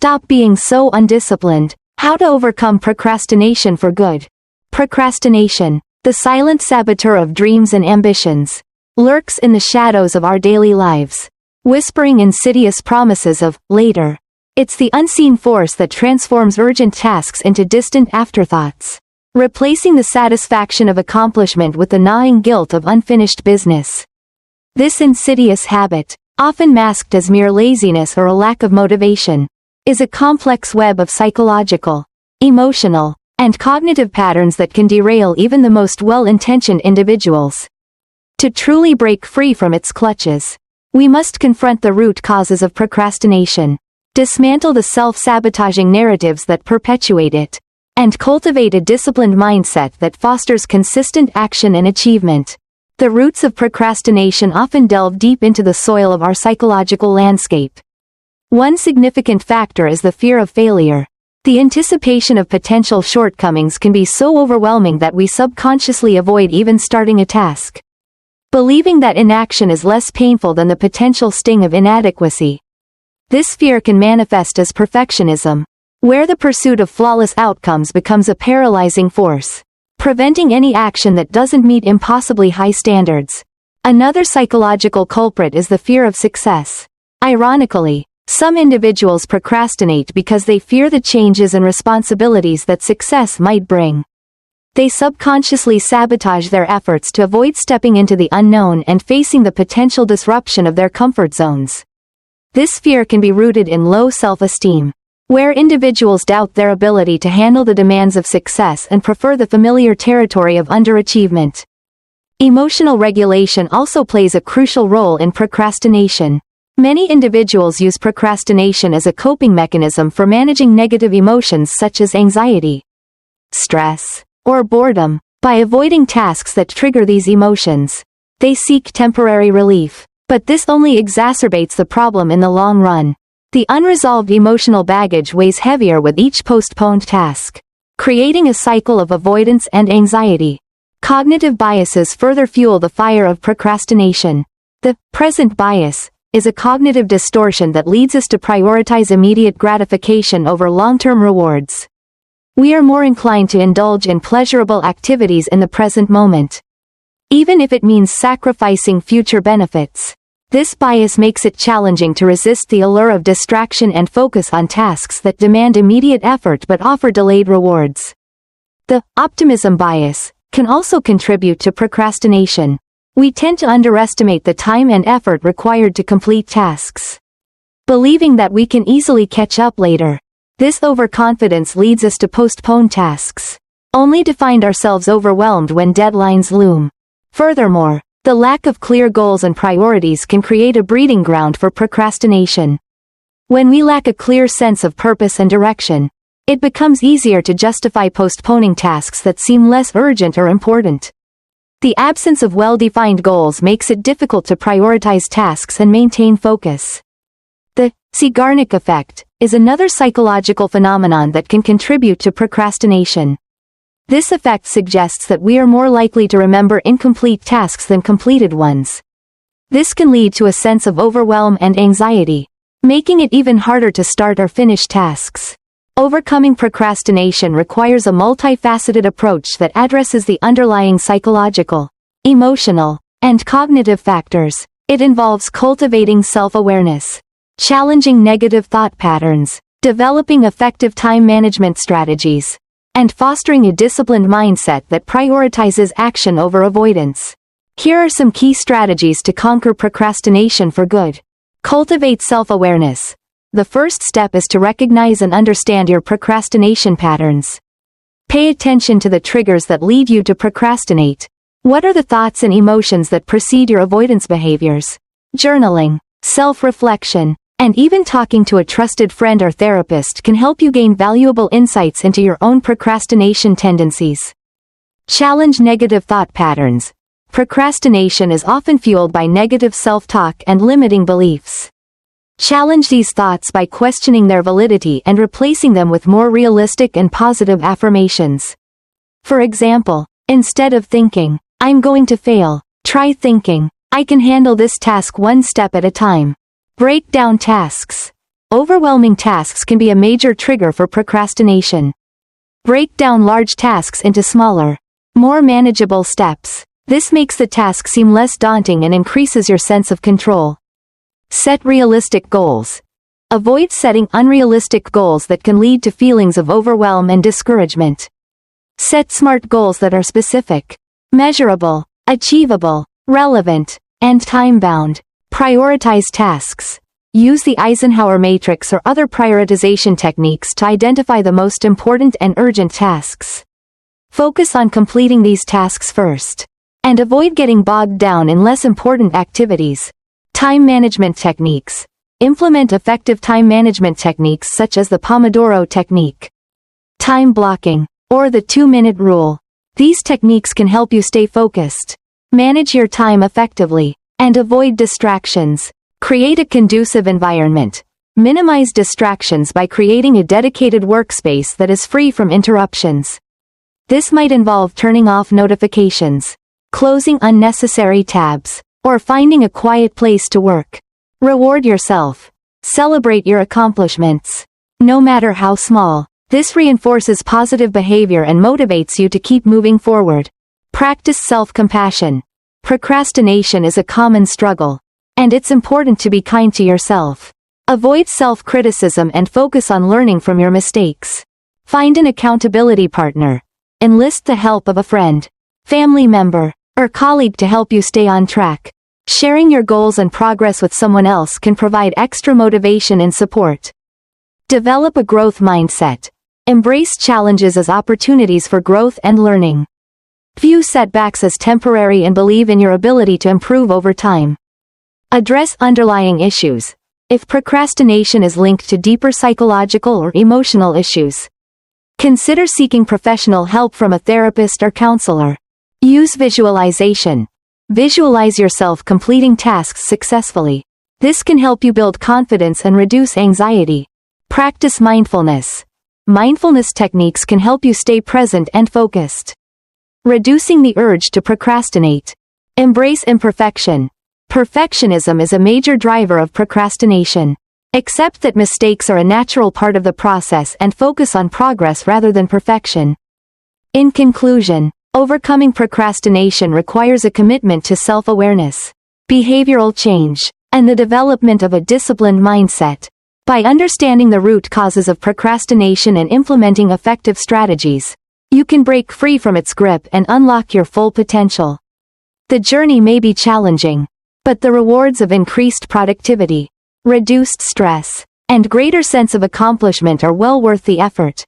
Stop being so undisciplined. How to overcome procrastination for good. Procrastination, the silent saboteur of dreams and ambitions, lurks in the shadows of our daily lives, whispering insidious promises of later. It's the unseen force that transforms urgent tasks into distant afterthoughts, replacing the satisfaction of accomplishment with the gnawing guilt of unfinished business. This insidious habit, often masked as mere laziness or a lack of motivation, is a complex web of psychological, emotional, and cognitive patterns that can derail even the most well-intentioned individuals. To truly break free from its clutches, we must confront the root causes of procrastination, dismantle the self-sabotaging narratives that perpetuate it, and cultivate a disciplined mindset that fosters consistent action and achievement. The roots of procrastination often delve deep into the soil of our psychological landscape. One significant factor is the fear of failure. The anticipation of potential shortcomings can be so overwhelming that we subconsciously avoid even starting a task, believing that inaction is less painful than the potential sting of inadequacy. This fear can manifest as perfectionism, where the pursuit of flawless outcomes becomes a paralyzing force, preventing any action that doesn't meet impossibly high standards. Another psychological culprit is the fear of success. Ironically, some individuals procrastinate because they fear the changes and responsibilities that success might bring. They subconsciously sabotage their efforts to avoid stepping into the unknown and facing the potential disruption of their comfort zones. This fear can be rooted in low self-esteem, where individuals doubt their ability to handle the demands of success and prefer the familiar territory of underachievement. Emotional regulation also plays a crucial role in procrastination. Many individuals use procrastination as a coping mechanism for managing negative emotions such as anxiety, stress, or boredom. By avoiding tasks that trigger these emotions, they seek temporary relief, but this only exacerbates the problem in the long run. The unresolved emotional baggage weighs heavier with each postponed task, creating a cycle of avoidance and anxiety. Cognitive biases further fuel the fire of procrastination. The present bias is a cognitive distortion that leads us to prioritize immediate gratification over long-term rewards. We are more inclined to indulge in pleasurable activities in the present moment, even if it means sacrificing future benefits. This bias makes it challenging to resist the allure of distraction and focus on tasks that demand immediate effort but offer delayed rewards. The optimism bias can also contribute to procrastination. We tend to underestimate the time and effort required to complete tasks, believing that we can easily catch up later. This overconfidence leads us to postpone tasks, only to find ourselves overwhelmed when deadlines loom. Furthermore, the lack of clear goals and priorities can create a breeding ground for procrastination. When we lack a clear sense of purpose and direction, it becomes easier to justify postponing tasks that seem less urgent or important. The absence of well-defined goals makes it difficult to prioritize tasks and maintain focus. The Zeigarnik effect is another psychological phenomenon that can contribute to procrastination. This effect suggests that we are more likely to remember incomplete tasks than completed ones. This can lead to a sense of overwhelm and anxiety, making it even harder to start or finish tasks. Overcoming procrastination requires a multifaceted approach that addresses the underlying psychological, emotional, and cognitive factors. It involves cultivating self-awareness, challenging negative thought patterns, developing effective time management strategies, and fostering a disciplined mindset that prioritizes action over avoidance. Here are some key strategies to conquer procrastination for good. Cultivate self-awareness. The first step is to recognize and understand your procrastination patterns. Pay attention to the triggers that lead you to procrastinate. What are the thoughts and emotions that precede your avoidance behaviors? Journaling, self-reflection, and even talking to a trusted friend or therapist can help you gain valuable insights into your own procrastination tendencies. Challenge negative thought patterns. Procrastination is often fueled by negative self-talk and limiting beliefs. Challenge these thoughts by questioning their validity and replacing them with more realistic and positive affirmations. For example, instead of thinking, "I'm going to fail," try thinking, "I can handle this task one step at a time." Break down tasks. Overwhelming tasks can be a major trigger for procrastination. Break down large tasks into smaller, more manageable steps. This makes the task seem less daunting and increases your sense of control. Set realistic goals. Avoid setting unrealistic goals that can lead to feelings of overwhelm and discouragement. Set SMART goals that are specific, measurable, achievable, relevant, and time-bound. Prioritize tasks. Use the Eisenhower matrix or other prioritization techniques to identify the most important and urgent tasks. Focus on completing these tasks first, and avoid getting bogged down in less important activities. Time management techniques. Implement effective time management techniques such as the Pomodoro technique, time blocking, or the 2-minute rule. These techniques can help you stay focused, manage your time effectively, and avoid distractions. Create a conducive environment. Minimize distractions by creating a dedicated workspace that is free from interruptions. This might involve turning off notifications, closing unnecessary tabs, or finding a quiet place to work. Reward yourself. Celebrate your accomplishments, no matter how small. This reinforces positive behavior and motivates you to keep moving forward. Practice self-compassion. Procrastination is a common struggle, and it's important to be kind to yourself. Avoid self-criticism and focus on learning from your mistakes. Find an accountability partner. Enlist the help of a friend, family member, or colleague to help you stay on track. Sharing your goals and progress with someone else can provide extra motivation and support. Develop a growth mindset. Embrace challenges as opportunities for growth and learning. View setbacks as temporary and believe in your ability to improve over time. Address underlying issues. If procrastination is linked to deeper psychological or emotional issues, consider seeking professional help from a therapist or counselor. Use visualization. Visualize yourself completing tasks successfully. This can help you build confidence and reduce anxiety. Practice mindfulness. Mindfulness techniques can help you stay present and focused, reducing the urge to procrastinate. Embrace imperfection. Perfectionism is a major driver of procrastination. Accept that mistakes are a natural part of the process and focus on progress rather than perfection. In conclusion, overcoming procrastination requires a commitment to self-awareness, behavioral change, and the development of a disciplined mindset. By understanding the root causes of procrastination and implementing effective strategies, you can break free from its grip and unlock your full potential. The journey may be challenging, but the rewards of increased productivity, reduced stress, and greater sense of accomplishment are well worth the effort.